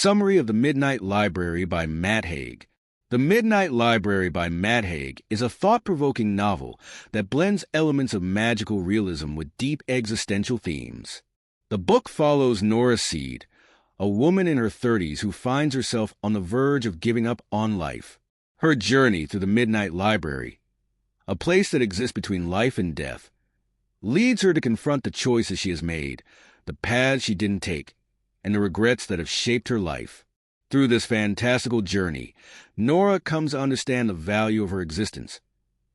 Summary of The Midnight Library by Matt Haig. The Midnight Library by Matt Haig is a thought-provoking novel that blends elements of magical realism with deep existential themes. The book follows Nora Seed, a woman in her 30s who finds herself on the verge of giving up on life. Her journey through the Midnight Library, a place that exists between life and death, leads her to confront the choices she has made, the paths she didn't take, and the regrets that have shaped her life. Through this fantastical journey, Nora comes to understand the value of her existence,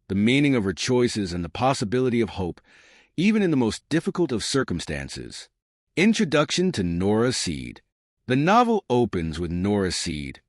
the meaning of her choices, and the possibility of hope, even in the most difficult of circumstances. Introduction to Nora Seed. The novel opens with Nora Seed,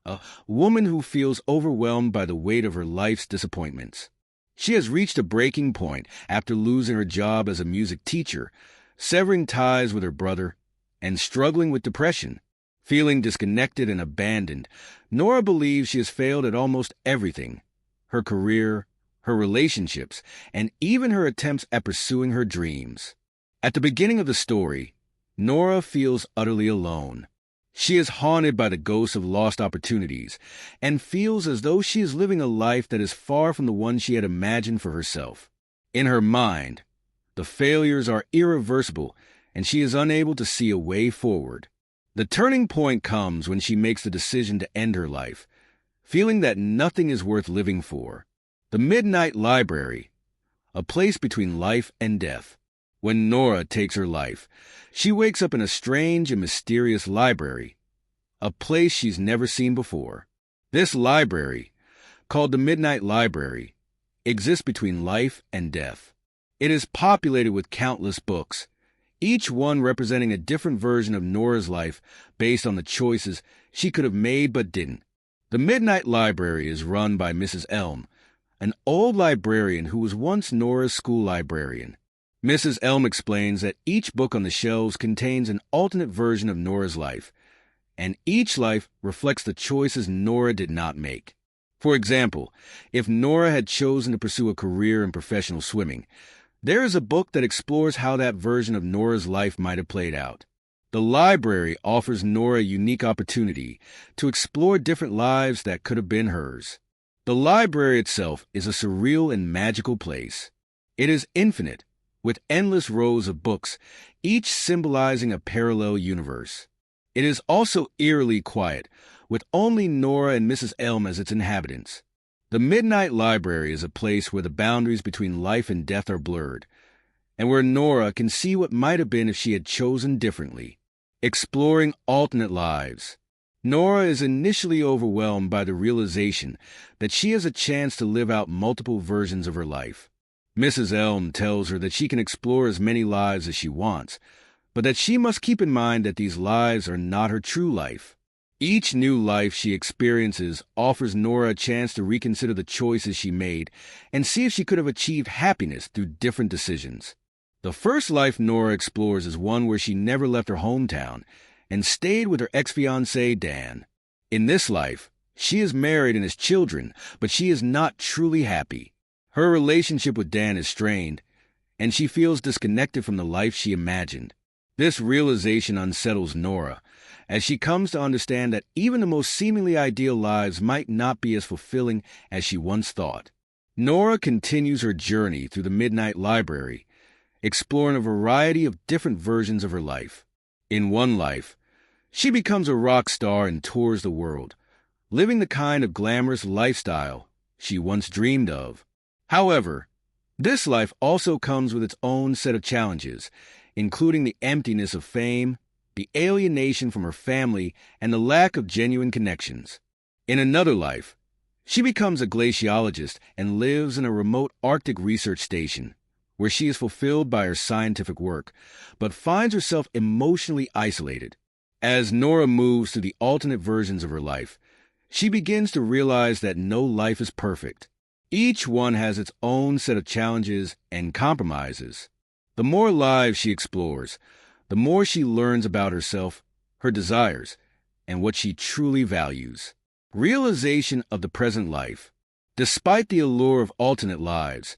a woman who feels overwhelmed by the weight of her life's disappointments. She has reached a breaking point after losing her job as a music teacher, severing ties with her brother, and struggling with depression. Feeling disconnected and abandoned, Nora believes she has failed at almost everything: her career, her relationships, and even her attempts at pursuing her dreams. At the beginning of the story, Nora feels utterly alone. She is haunted by the ghosts of lost opportunities and feels as though she is living a life that is far from the one she had imagined for herself. In her mind, the failures are irreversible and she is unable to see a way forward. The turning point comes when she makes the decision to end her life, feeling that nothing is worth living for. The Midnight Library, a place between life and death. When Nora takes her life, she wakes up in a strange and mysterious library, a place she's never seen before. This library, called the Midnight Library, exists between life and death. It is populated with countless books, each one representing a different version of Nora's life based on the choices she could have made but didn't. The Midnight Library is run by Mrs. Elm, an old librarian who was once Nora's school librarian. Mrs. Elm explains that each book on the shelves contains an alternate version of Nora's life, and each life reflects the choices Nora did not make. For example, if Nora had chosen to pursue a career in professional swimming, there is a book that explores how that version of Nora's life might have played out. The library offers Nora a unique opportunity to explore different lives that could have been hers. The library itself is a surreal and magical place. It is infinite, with endless rows of books, each symbolizing a parallel universe. It is also eerily quiet, with only Nora and Mrs. Elm as its inhabitants. The Midnight Library is a place where the boundaries between life and death are blurred, and where Nora can see what might have been if she had chosen differently. Exploring alternate lives. Nora is initially overwhelmed by the realization that she has a chance to live out multiple versions of her life. Mrs. Elm tells her that she can explore as many lives as she wants, but that she must keep in mind that these lives are not her true life. Each new life she experiences offers Nora a chance to reconsider the choices she made and see if she could have achieved happiness through different decisions. The first life Nora explores is one where she never left her hometown and stayed with her ex-fiancé, Dan. In this life, she is married and has children, but she is not truly happy. Her relationship with Dan is strained, and she feels disconnected from the life she imagined. This realization unsettles Nora, as she comes to understand that even the most seemingly ideal lives might not be as fulfilling as she once thought. Nora continues her journey through the Midnight Library, exploring a variety of different versions of her life. In one life, she becomes a rock star and tours the world, living the kind of glamorous lifestyle she once dreamed of. However, this life also comes with its own set of challenges, including the emptiness of fame, the alienation from her family, and the lack of genuine connections. In another life, she becomes a glaciologist and lives in a remote Arctic research station, where she is fulfilled by her scientific work, but finds herself emotionally isolated. As Nora moves through the alternate versions of her life, she begins to realize that no life is perfect. Each one has its own set of challenges and compromises. The more lives she explores, the more she learns about herself, her desires, and what she truly values. Realization of the present life. Despite the allure of alternate lives,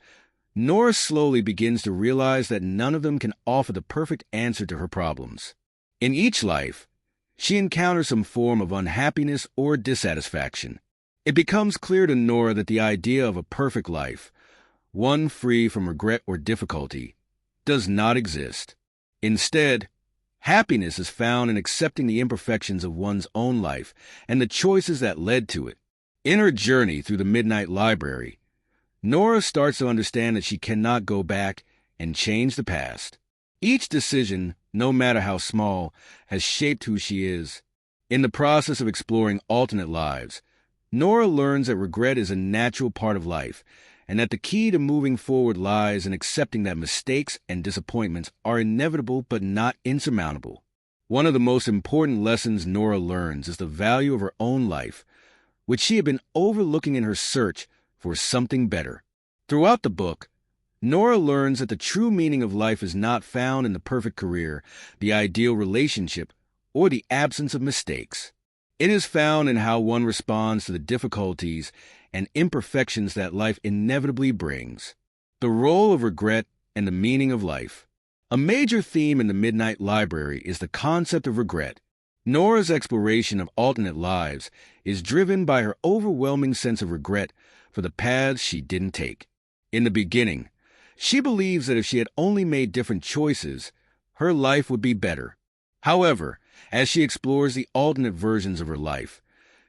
Nora slowly begins to realize that none of them can offer the perfect answer to her problems. In each life, she encounters some form of unhappiness or dissatisfaction. It becomes clear to Nora that the idea of a perfect life, one free from regret or difficulty, does not exist. Instead, happiness is found in accepting the imperfections of one's own life and the choices that led to it. In her journey through the Midnight Library, Nora starts to understand that she cannot go back and change the past. Each decision, no matter how small, has shaped who she is. In the process of exploring alternate lives, Nora learns that regret is a natural part of life, and that the key to moving forward lies in accepting that mistakes and disappointments are inevitable but not insurmountable. One of the most important lessons Nora learns is the value of her own life, which she had been overlooking in her search for something better. Throughout the book, Nora learns that the true meaning of life is not found in the perfect career, the ideal relationship, or the absence of mistakes. It is found in how one responds to the difficulties and imperfections that life inevitably brings. The role of regret and the meaning of life. A major theme in the Midnight Library is the concept of regret. Nora's exploration of alternate lives is driven by her overwhelming sense of regret for the paths she didn't take. In the beginning, she believes that if she had only made different choices, her life would be better. However, as she explores the alternate versions of her life,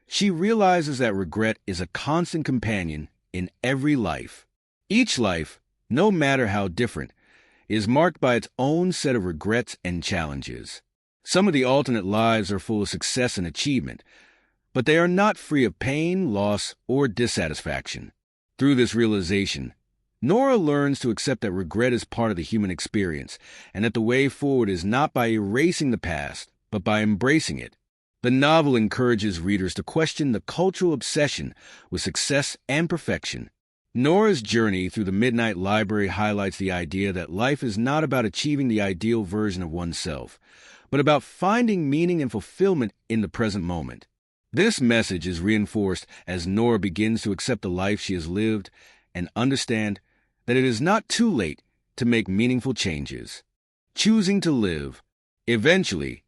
she realizes that regret is a constant companion in every life. Each life, no matter how different, is marked by its own set of regrets and challenges. Some of the alternate lives are full of success and achievement, but they are not free of pain, loss, or dissatisfaction. Through this realization, Nora learns to accept that regret is part of the human experience, and that the way forward is not by erasing the past, but by embracing it. The novel encourages readers to question the cultural obsession with success and perfection. Nora's journey through the Midnight Library highlights the idea that life is not about achieving the ideal version of oneself, but about finding meaning and fulfillment in the present moment. This message is reinforced as Nora begins to accept the life she has lived and understand that it is not too late to make meaningful changes. Choosing to live. Eventually,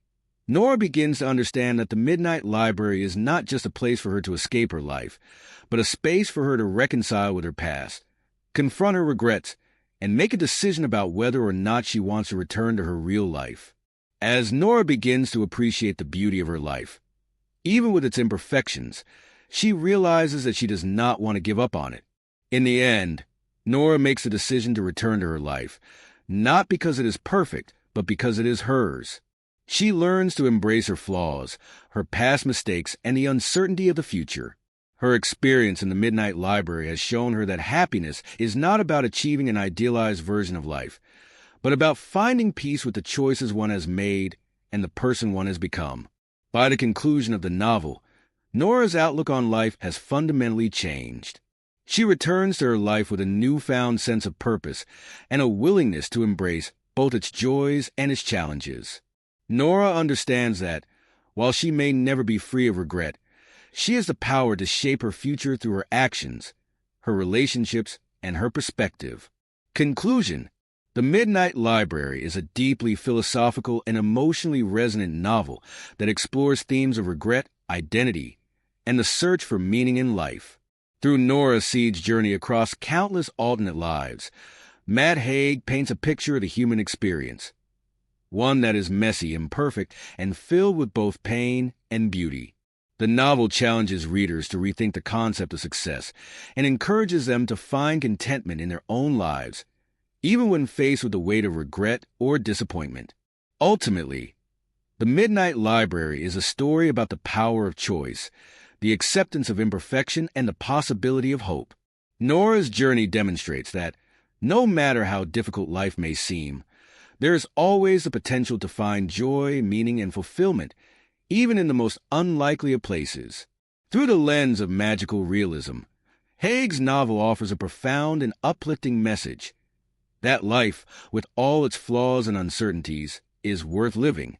Nora begins to understand that the Midnight Library is not just a place for her to escape her life, but a space for her to reconcile with her past, confront her regrets, and make a decision about whether or not she wants to return to her real life. As Nora begins to appreciate the beauty of her life, even with its imperfections, she realizes that she does not want to give up on it. In the end, Nora makes a decision to return to her life, not because it is perfect, but because it is hers. She learns to embrace her flaws, her past mistakes, and the uncertainty of the future. Her experience in the Midnight Library has shown her that happiness is not about achieving an idealized version of life, but about finding peace with the choices one has made and the person one has become. By the conclusion of the novel, Nora's outlook on life has fundamentally changed. She returns to her life with a newfound sense of purpose and a willingness to embrace both its joys and its challenges. Nora understands that, while she may never be free of regret, she has the power to shape her future through her actions, her relationships, and her perspective. Conclusion. The Midnight Library is a deeply philosophical and emotionally resonant novel that explores themes of regret, identity, and the search for meaning in life. Through Nora Seed's journey across countless alternate lives, Matt Haig paints a picture of the human experience, one that is messy, imperfect, and filled with both pain and beauty. The novel challenges readers to rethink the concept of success and encourages them to find contentment in their own lives, even when faced with the weight of regret or disappointment. Ultimately, The Midnight Library is a story about the power of choice, the acceptance of imperfection, and the possibility of hope. Nora's journey demonstrates that, no matter how difficult life may seem, there is always the potential to find joy, meaning, and fulfillment, even in the most unlikely of places. Through the lens of magical realism, Haig's novel offers a profound and uplifting message that life, with all its flaws and uncertainties, is worth living,